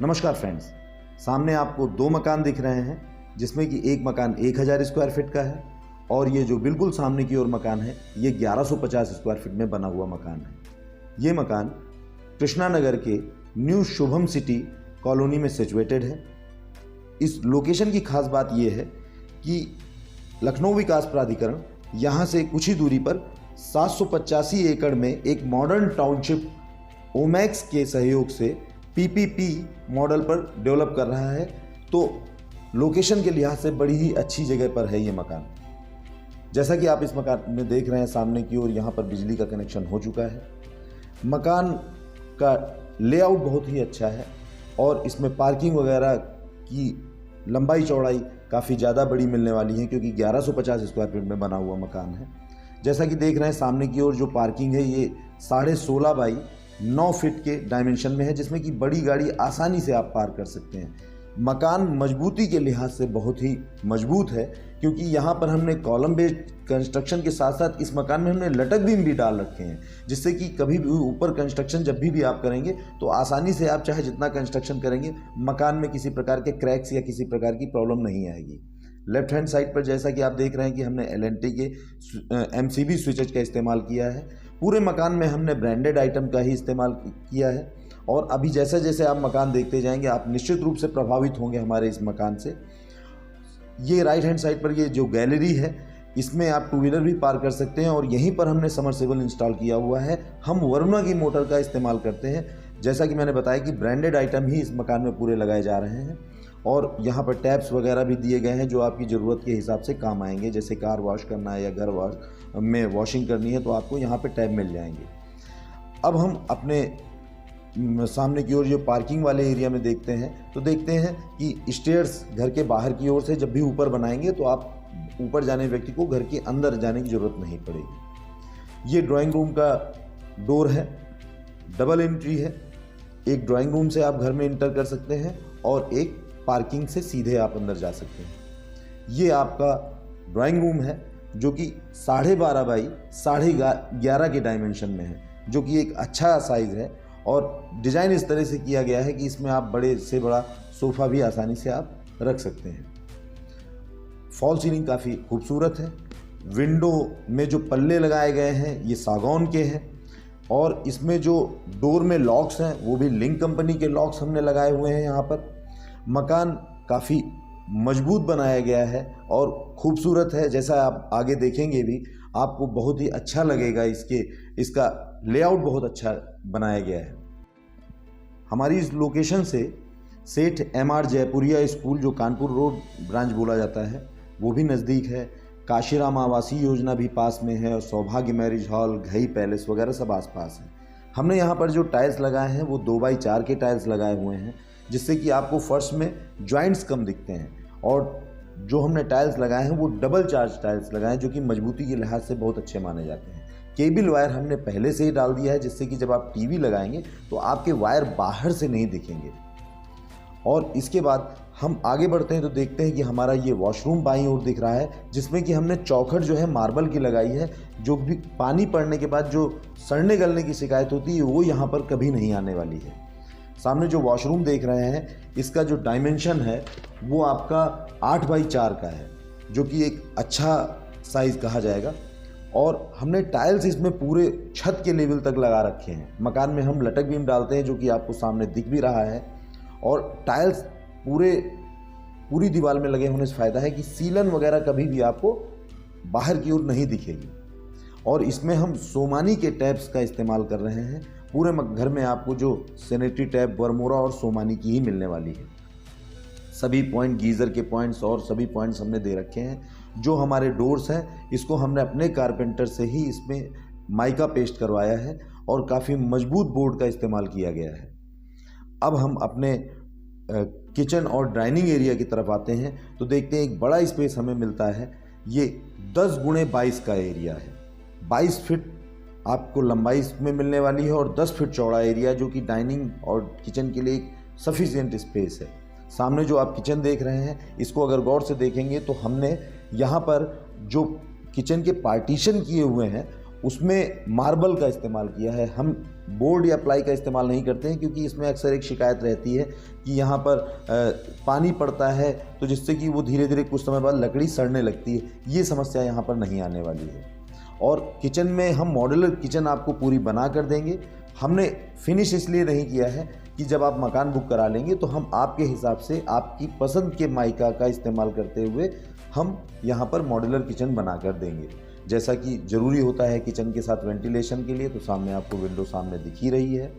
नमस्कार फ्रेंड्स, सामने आपको दो मकान दिख रहे हैं जिसमें कि एक मकान 1000 स्क्वायर फीट का है और ये जो बिल्कुल सामने की ओर मकान है ये 1150 स्क्वायर फीट में बना हुआ मकान है। ये मकान कृष्णा नगर के न्यू शुभम सिटी कॉलोनी में सिचुएटेड है। इस लोकेशन की खास बात यह है कि लखनऊ विकास प्राधिकरण यहाँ से कुछ ही दूरी पर 785 एकड़ में एक मॉडर्न टाउनशिप ओमैक्स के सहयोग से पीपीपी मॉडल पर डेवलप कर रहा है। तो लोकेशन के लिहाज से बड़ी ही अच्छी जगह पर है ये मकान। जैसा कि आप इस मकान में देख रहे हैं सामने की ओर यहाँ पर बिजली का कनेक्शन हो चुका है। मकान का लेआउट बहुत ही अच्छा है और इसमें पार्किंग वगैरह की लंबाई चौड़ाई काफ़ी ज़्यादा बड़ी मिलने वाली है क्योंकि 1150 स्क्वायर फीट में बना हुआ मकान है। जैसा कि देख रहे हैं सामने की ओर जो पार्किंग है ये 16.5 बाई 9 फीट के डायमेंशन में है, जिसमें कि बड़ी गाड़ी आसानी से आप पार कर सकते हैं। मकान मजबूती के लिहाज से बहुत ही मजबूत है क्योंकि यहाँ पर हमने कॉलम बेस्ड कंस्ट्रक्शन के साथ साथ इस मकान में हमने लटक बीम भी डाल रखे हैं, जिससे कि कभी भी ऊपर कंस्ट्रक्शन जब भी आप करेंगे तो आसानी से आप चाहे जितना कंस्ट्रक्शन करेंगे मकान में किसी प्रकार के क्रैक्स या किसी प्रकार की प्रॉब्लम नहीं आएगी। लेफ्ट हैंड साइड पर जैसा कि आप देख रहे हैं कि हमने LNT के MCB स्विचेज का इस्तेमाल किया है। पूरे मकान में हमने ब्रांडेड आइटम का ही इस्तेमाल किया है और अभी जैसे जैसे आप मकान देखते जाएंगे आप निश्चित रूप से प्रभावित होंगे हमारे इस मकान से। ये राइट हैंड साइड पर ये जो गैलरी है इसमें आप टू व्हीलर भी पार्क कर सकते हैं और यहीं पर हमने समरसेबल इंस्टॉल किया हुआ है। हम वरुणा की मोटर का इस्तेमाल करते हैं। जैसा कि मैंने बताया कि ब्रांडेड आइटम ही इस मकान में पूरे लगाए जा रहे हैं और यहाँ पर टैप्स वगैरह भी दिए गए हैं जो आपकी ज़रूरत के हिसाब से काम आएंगे। जैसे कार वॉश करना है या घर वॉश में वॉशिंग करनी है तो आपको यहाँ पे टैप मिल जाएंगे। अब हम अपने सामने की ओर जो पार्किंग वाले एरिया में देखते हैं तो देखते हैं कि स्टेयर्स घर के बाहर की ओर से जब भी ऊपर बनाएंगे तो आप ऊपर जाने व्यक्ति को घर के अंदर जाने की ज़रूरत नहीं पड़ेगी। ये ड्राइंग रूम का डोर है, डबल एंट्री है। एक ड्राइंग रूम से आप घर में एंटर कर सकते हैं और एक पार्किंग से सीधे आप अंदर जा सकते हैं। ये आपका ड्राइंग रूम है जो कि 12.5 बाई 11.5 के डायमेंशन में है, जो कि एक अच्छा साइज़ है और डिज़ाइन इस तरह से किया गया है कि इसमें आप बड़े से बड़ा सोफ़ा भी आसानी से आप रख सकते हैं। फॉल सीलिंग काफ़ी खूबसूरत है। विंडो में जो पल्ले लगाए गए हैं ये सागौन के हैं और इसमें जो डोर में लॉक्स हैं वो भी लिंक कंपनी के लॉक्स हमने लगाए हुए हैं। यहाँ पर मकान काफ़ी मजबूत बनाया गया है और खूबसूरत है। जैसा आप आगे देखेंगे भी आपको बहुत ही अच्छा लगेगा। इसका लेआउट बहुत अच्छा बनाया गया है। हमारी इस लोकेशन से सेठ MR जयपुरिया स्कूल जो कानपुर रोड ब्रांच बोला जाता है वो भी नज़दीक है। काशीराम आवासीय योजना भी पास में है और सौभाग्य मैरिज हॉल, घई पैलेस वगैरह सब आसपास है। हमने यहाँ पर जो टाइल्स लगाए हैं वो 2x4 के टाइल्स लगाए हुए हैं, जिससे कि आपको फर्श में जॉइंट्स कम दिखते हैं। और जो हमने टाइल्स लगाए हैं वो डबल चार्ज टाइल्स लगाए हैं जो कि मजबूती के लिहाज से बहुत अच्छे माने जाते हैं। केबल वायर हमने पहले से ही डाल दिया है, जिससे कि जब आप टीवी लगाएंगे तो आपके वायर बाहर से नहीं दिखेंगे। और इसके बाद हम आगे बढ़ते हैं तो देखते हैं कि हमारा ये वॉशरूम बाईं ओर दिख रहा है, जिसमें कि हमने चौखट जो है मार्बल की लगाई है, जो भी पानी पड़ने के बाद जो सड़ने गलने की शिकायत होती है वो यहाँ पर कभी नहीं आने वाली है। सामने जो वॉशरूम देख रहे हैं इसका जो डायमेंशन है वो आपका 8x4 का है, जो कि एक अच्छा साइज़ कहा जाएगा। और हमने टाइल्स इसमें पूरे छत के लेवल तक लगा रखे हैं। मकान में हम लटक बीम डालते हैं जो कि आपको सामने दिख भी रहा है और टाइल्स पूरी दीवार में लगे होने से फ़ायदा है कि सीलन वगैरह कभी भी आपको बाहर की ओर नहीं दिखेगी। और इसमें हम सोमानी के टैप्स का इस्तेमाल कर रहे हैं। पूरे घर में आपको जो सैनिटरी टैप बरमोरा और सोमानी की ही मिलने वाली है। सभी पॉइंट गीज़र के पॉइंट्स और सभी पॉइंट्स हमने दे रखे हैं। जो हमारे डोर्स हैं इसको हमने अपने कारपेंटर से ही इसमें माइका पेस्ट करवाया है और काफ़ी मजबूत बोर्ड का इस्तेमाल किया गया है। अब हम अपने किचन और डाइनिंग एरिया की तरफ आते हैं तो देखते हैं एक बड़ा स्पेस हमें मिलता है। ये 10x22 का एरिया है। 22 फीट आपको लंबाई इसमें मिलने वाली है और 10 फीट चौड़ा एरिया, जो कि डाइनिंग और किचन के लिए एक सफिशिएंट स्पेस है। सामने जो आप किचन देख रहे हैं इसको अगर गौर से देखेंगे तो हमने यहाँ पर जो किचन के पार्टीशन किए हुए हैं उसमें मार्बल का इस्तेमाल किया है। हम बोर्ड या प्लाई का इस्तेमाल नहीं करते हैं, क्योंकि इसमें अक्सर एक शिकायत रहती है कि यहाँ पर पानी पड़ता है तो जिससे कि वो धीरे धीरे कुछ समय बाद लकड़ी सड़ने लगती है। ये समस्या यहाँ पर नहीं आने वाली है। और किचन में हम मॉड्यूलर किचन आपको पूरी बना कर देंगे। हमने फिनिश इसलिए नहीं किया है कि जब आप मकान बुक करा लेंगे तो हम आपके हिसाब से आपकी पसंद के माइका का इस्तेमाल करते हुए हम यहाँ पर मॉड्यूलर किचन बना कर देंगे। जैसा कि ज़रूरी होता है किचन के साथ वेंटिलेशन के लिए, तो सामने आपको विंडो सामने दिख ही रही है।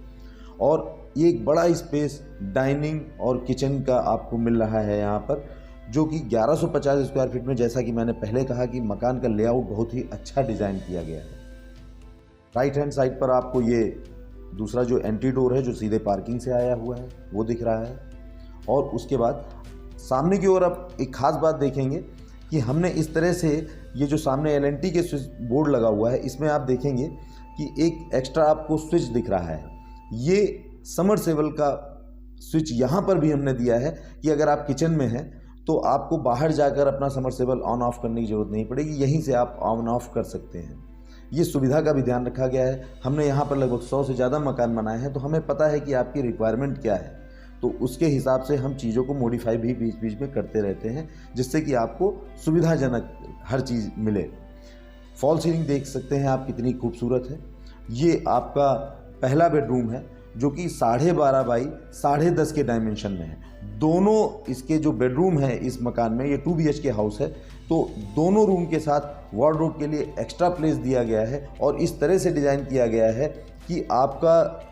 और ये एक बड़ा स्पेस डाइनिंग और किचन का आपको मिल रहा है यहाँ पर, जो कि 1150 स्क्वायर फीट में, जैसा कि मैंने पहले कहा कि मकान का लेआउट बहुत ही अच्छा डिज़ाइन किया गया है। राइट हैंड साइड पर आपको ये दूसरा जो एंट्री डोर है जो सीधे पार्किंग से आया हुआ है वो दिख रहा है। और उसके बाद सामने की ओर आप एक ख़ास बात देखेंगे कि हमने इस तरह से ये जो सामने LNT के स्विच बोर्ड लगा हुआ है, इसमें आप देखेंगे कि एक एक्स्ट्रा आपको स्विच दिख रहा है। ये समरसेबल का स्विच यहाँ पर भी हमने दिया है कि अगर आप किचन में हैं तो आपको बाहर जाकर अपना समरसेबल ऑन ऑफ करने की ज़रूरत नहीं पड़ेगी, यहीं से आप ऑन ऑफ कर सकते हैं। ये सुविधा का भी ध्यान रखा गया है। हमने यहाँ पर लगभग 100 से ज़्यादा मकान बनाए हैं, तो हमें पता है कि आपकी रिक्वायरमेंट क्या है, तो उसके हिसाब से हम चीज़ों को मॉडिफाई भी बीच बीच में करते रहते हैं, जिससे कि आपको सुविधाजनक हर चीज़ मिले। फॉल सीलिंग देख सकते हैं आप कितनी खूबसूरत है। ये आपका पहला बेडरूम है जो कि 12.5 बाई 10.5 के डायमेंशन में है। दोनों इसके जो बेडरूम है इस मकान में, ये 2 BHK हाउस है, तो दोनों रूम के साथ वार्डरोब के लिए एक्स्ट्रा प्लेस दिया गया है। और इस तरह से डिज़ाइन किया गया है कि आपका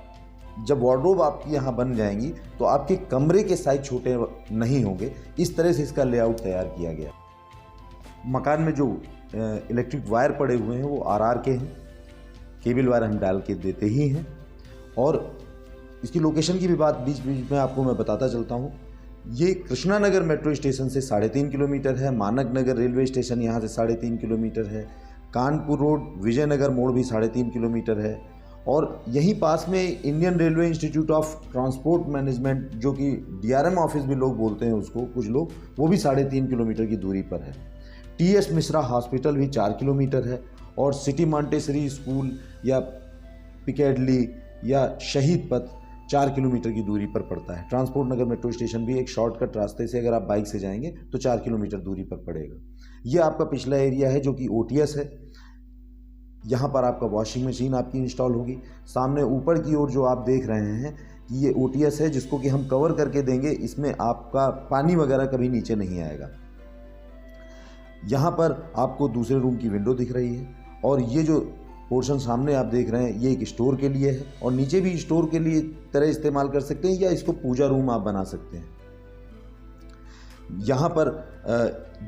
जब वार्डरोब आपकी यहाँ बन जाएंगी तो आपके कमरे के साइज छोटे नहीं होंगे। इस तरह से इसका लेआउट तैयार किया गया। मकान में जो इलेक्ट्रिक वायर पड़े हुए हैं वो RR के हैं, केबल वायर हम डाल के देते ही हैं। और इसकी लोकेशन की भी बात बीच बीच में आपको मैं बताता चलता हूँ। ये कृष्णा नगर मेट्रो स्टेशन से 3.5 किलोमीटर है। मानक नगर रेलवे स्टेशन यहाँ से 3.5 किलोमीटर है। कानपुर रोड विजयनगर मोड़ भी 3.5 किलोमीटर है। और यहीं पास में Indian railway institute of transport management, जो कि DRM ऑफिस भी लोग बोलते हैं उसको कुछ लोग, वो भी 3.5 किलोमीटर की दूरी पर है। TS मिश्रा हॉस्पिटल भी 4 किलोमीटर है। और सिटी मॉन्टेसरी स्कूल या पिकेडली या शहीद पथ 4 किलोमीटर की दूरी पर पड़ता है। ट्रांसपोर्ट नगर मेट्रो स्टेशन भी एक शॉर्टकट रास्ते से अगर आप बाइक से जाएंगे तो 4 किलोमीटर दूरी पर पड़ेगा। ये आपका पिछला एरिया है जो कि OTS है। यहाँ पर आपका वॉशिंग मशीन आपकी इंस्टॉल होगी। सामने ऊपर की ओर जो आप देख रहे हैं कि ये OTS है, जिसको कि हम कवर करके देंगे। इसमें आपका पानी वगैरह कभी नीचे नहीं आएगा। यहाँ पर आपको दूसरे रूम की विंडो दिख रही है। और ये जो पोर्शन सामने आप देख रहे हैं ये एक स्टोर के लिए है, और नीचे भी स्टोर के लिए तरह इस्तेमाल कर सकते हैं, या इसको पूजा रूम आप बना सकते हैं। यहाँ पर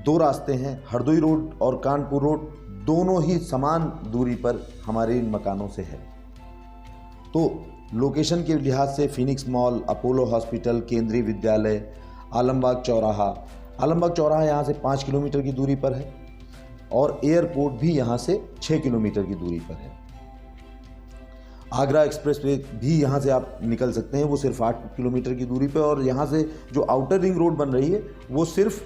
2 रास्ते हैं, हरदोई रोड और कानपुर रोड, दोनों ही समान दूरी पर हमारे इन मकानों से है। तो लोकेशन के लिहाज से फिनिक्स मॉल, अपोलो हॉस्पिटल, केंद्रीय विद्यालय, आलमबाग चौराहा यहाँ से 5 किलोमीटर की दूरी पर है। और एयरपोर्ट भी यहाँ से 6 किलोमीटर की दूरी पर है। आगरा एक्सप्रेस वे भी यहाँ से आप निकल सकते हैं, वो सिर्फ 8 किलोमीटर की दूरी पर। और यहाँ से जो आउटर रिंग रोड बन रही है वो सिर्फ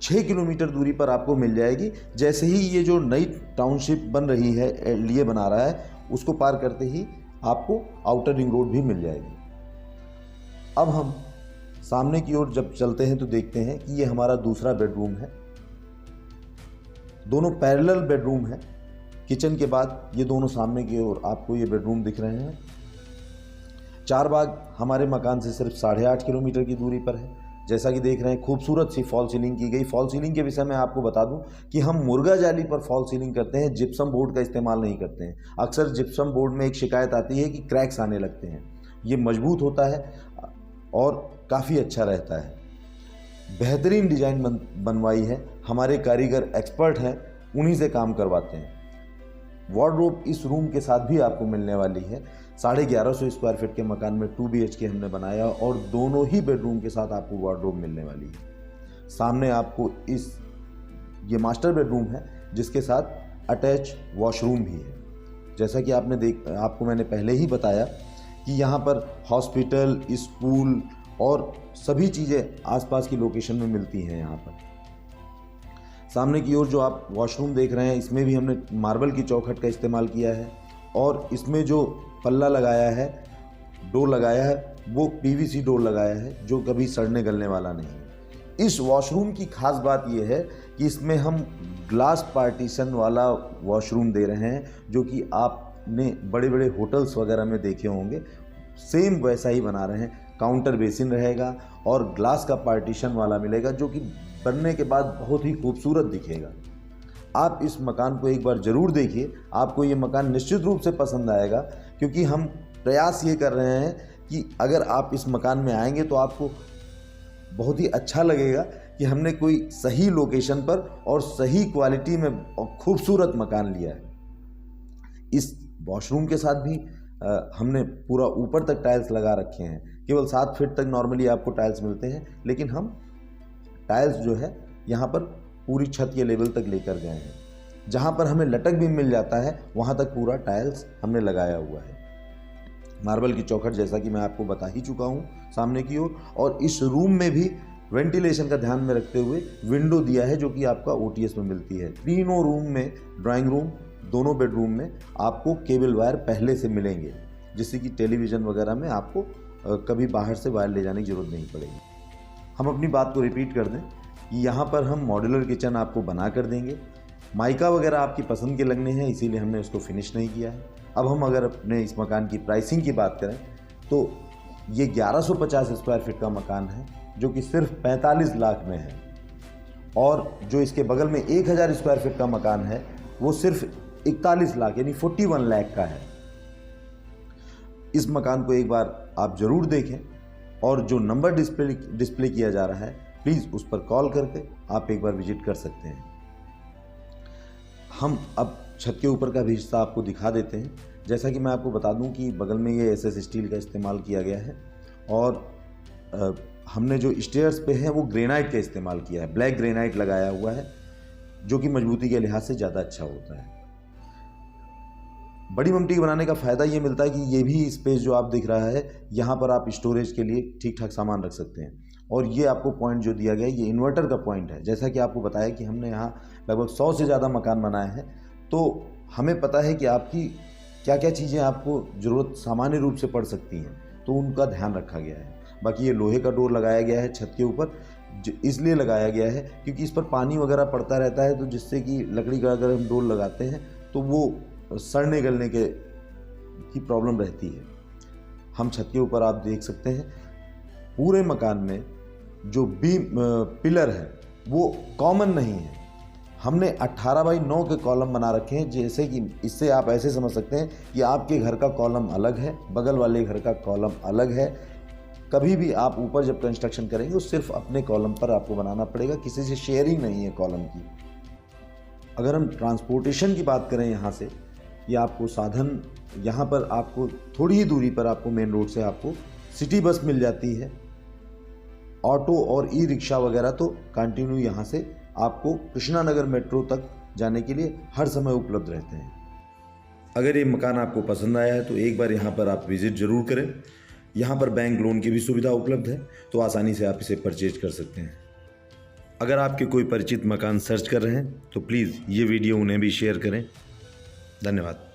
6 किलोमीटर दूरी पर आपको मिल जाएगी। जैसे ही ये जो नई टाउनशिप बन रही है, लिए बना रहा है, उसको पार करते ही आपको आउटर रिंग रोड भी मिल जाएगी। अब हम सामने की ओर जब चलते हैं तो देखते हैं कि ये हमारा दूसरा बेडरूम है। दोनों पैरेलल बेडरूम है। किचन के बाद ये दोनों सामने की ओर आपको ये बेडरूम दिख रहे हैं। चारबाग हमारे मकान से सिर्फ 8.5 किलोमीटर की दूरी पर है। जैसा कि देख रहे हैं खूबसूरत सी फॉल सीलिंग की गई। फॉल सीलिंग के विषय में आपको बता दूं कि हम मुर्गा जाली पर फॉल सीलिंग करते हैं, जिप्सम बोर्ड का इस्तेमाल नहीं करते हैं। अक्सर जिप्सम बोर्ड में एक शिकायत आती है कि क्रैक्स आने लगते हैं। ये मजबूत होता है और काफ़ी अच्छा रहता है। बेहतरीन डिज़ाइन बनवाई है, हमारे कारीगर एक्सपर्ट हैं, उन्हीं से काम करवाते हैं। वार्डरोब इस रूम के साथ भी आपको मिलने वाली है। 1150 स्क्वायर फीट के मकान में 2 BHK हमने बनाया और दोनों ही बेडरूम के साथ आपको वार्डरोब मिलने वाली है। सामने आपको ये मास्टर बेडरूम है जिसके साथ अटैच वॉशरूम भी है। जैसा कि आपको मैंने पहले ही बताया कि यहाँ पर हॉस्पिटल, स्कूल और सभी चीज़ें आसपास की लोकेशन में मिलती हैं। यहाँ पर सामने की ओर जो आप वॉशरूम देख रहे हैं, इसमें भी हमने मार्बल की चौखट का इस्तेमाल किया है और इसमें जो पल्ला लगाया है, डोर लगाया है, वो पीवीसी डोर लगाया है जो कभी सड़ने गलने वाला नहीं है। इस वॉशरूम की खास बात यह है कि इसमें हम ग्लास पार्टीशन वाला वॉशरूम दे रहे हैं, जो कि आपने बड़े बड़े होटल्स वगैरह में देखे होंगे, सेम वैसा ही बना रहे हैं। काउंटर बेसिन रहेगा और ग्लास का पार्टीशन वाला मिलेगा, जो कि बनने के बाद बहुत ही खूबसूरत दिखेगा। आप इस मकान को एक बार ज़रूर देखिए, आपको ये मकान निश्चित रूप से पसंद आएगा, क्योंकि हम प्रयास ये कर रहे हैं कि अगर आप इस मकान में आएंगे तो आपको बहुत ही अच्छा लगेगा कि हमने कोई सही लोकेशन पर और सही क्वालिटी में खूबसूरत मकान लिया है। इस वॉशरूम के साथ भी हमने पूरा ऊपर तक टाइल्स लगा रखे हैं। केवल 7 फीट तक नॉर्मली आपको टाइल्स मिलते हैं, लेकिन हम टाइल्स जो है यहाँ पर पूरी छत के लेवल तक लेकर गए हैं। जहाँ पर हमें लटक भी मिल जाता है वहाँ तक पूरा टाइल्स हमने लगाया हुआ है। मार्बल की चौखट जैसा कि मैं आपको बता ही चुका हूँ सामने की ओर, और इस रूम में भी वेंटिलेशन का ध्यान में रखते हुए विंडो दिया है, जो कि आपका ओटीएस में मिलती है। तीनों रूम में, ड्राइंग रूम, दोनों बेडरूम में आपको केबल वायर पहले से मिलेंगे, जिससे कि टेलीविज़न वगैरह में आपको कभी बाहर से वायर ले जाने की ज़रूरत नहीं पड़ेगी। हम अपनी बात को रिपीट कर दें कि यहाँ पर हम मॉड्यूलर किचन आपको बना कर देंगे। माइका वगैरह आपकी पसंद के लगने हैं, इसीलिए हमने उसको फिनिश नहीं किया है। अब हम अगर अपने इस मकान की प्राइसिंग की बात करें तो ये 1150 स्क्वायर फीट का मकान है, जो कि सिर्फ 45 लाख में है, और जो इसके बगल में 1000 स्क्वायर फीट का मकान है वो सिर्फ 41 लाख यानी 41 लाख का है। इस मकान को एक बार आप ज़रूर देखें, और जो नंबर डिस्प्ले किया जा रहा है, प्लीज़ उस पर कॉल करके आप एक बार विजिट कर सकते हैं। हम अब छत के ऊपर का भी हिस्सा आपको दिखा देते हैं। जैसा कि मैं आपको बता दूं कि बगल में ये एसएस स्टील का इस्तेमाल किया गया है, और हमने जो स्टेयर्स पे है वो ग्रेनाइट का इस्तेमाल किया है, ब्लैक ग्रेनाइट लगाया हुआ है, जो कि मजबूती के लिहाज से ज़्यादा अच्छा होता है। बड़ी ममटी बनाने का फ़ायदा ये मिलता है कि ये भी स्पेस जो आप दिख रहा है, यहाँ पर आप स्टोरेज के लिए ठीक ठाक सामान रख सकते हैं। और ये आपको पॉइंट जो दिया गया है, ये इन्वर्टर का पॉइंट है। जैसा कि आपको बताया कि हमने यहाँ लगभग 100 से ज़्यादा मकान बनाए हैं, तो हमें पता है कि आपकी क्या क्या चीज़ें आपको ज़रूरत सामान्य रूप से पड़ सकती हैं, तो उनका ध्यान रखा गया है। बाकी ये लोहे का डोर लगाया गया है छत के ऊपर, इसलिए लगाया गया है क्योंकि इस पर पानी वगैरह पड़ता रहता है, तो जिससे कि लकड़ी का अगर हम डोर लगाते हैं तो वो सड़ने गलने की प्रॉब्लम रहती है। हम छत के ऊपर आप देख सकते हैं पूरे मकान में जो बीम पिलर है वो कॉमन नहीं है। हमने 18 बाई 9 के कॉलम बना रखे हैं, जैसे कि इससे आप ऐसे समझ सकते हैं कि आपके घर का कॉलम अलग है, बगल वाले घर का कॉलम अलग है। कभी भी आप ऊपर जब कंस्ट्रक्शन करेंगे तो सिर्फ अपने कॉलम पर आपको बनाना पड़ेगा, किसी से शेयरिंग नहीं है कॉलम की। अगर हम ट्रांसपोर्टेशन की बात करें यहाँ से, या आपको साधन यहाँ पर आपको थोड़ी ही दूरी पर आपको मेन रोड से आपको सिटी बस मिल जाती है। ऑटो और ई रिक्शा वगैरह तो कंटिन्यू यहाँ से आपको कृष्णा नगर मेट्रो तक जाने के लिए हर समय उपलब्ध रहते हैं। अगर ये मकान आपको पसंद आया है तो एक बार यहाँ पर आप विज़िट ज़रूर करें। यहाँ पर बैंक लोन की भी सुविधा उपलब्ध है, तो आसानी से आप इसे परचेज कर सकते हैं। अगर आपके कोई परिचित मकान सर्च कर रहे हैं तो प्लीज़ ये वीडियो उन्हें भी शेयर करें। धन्यवाद।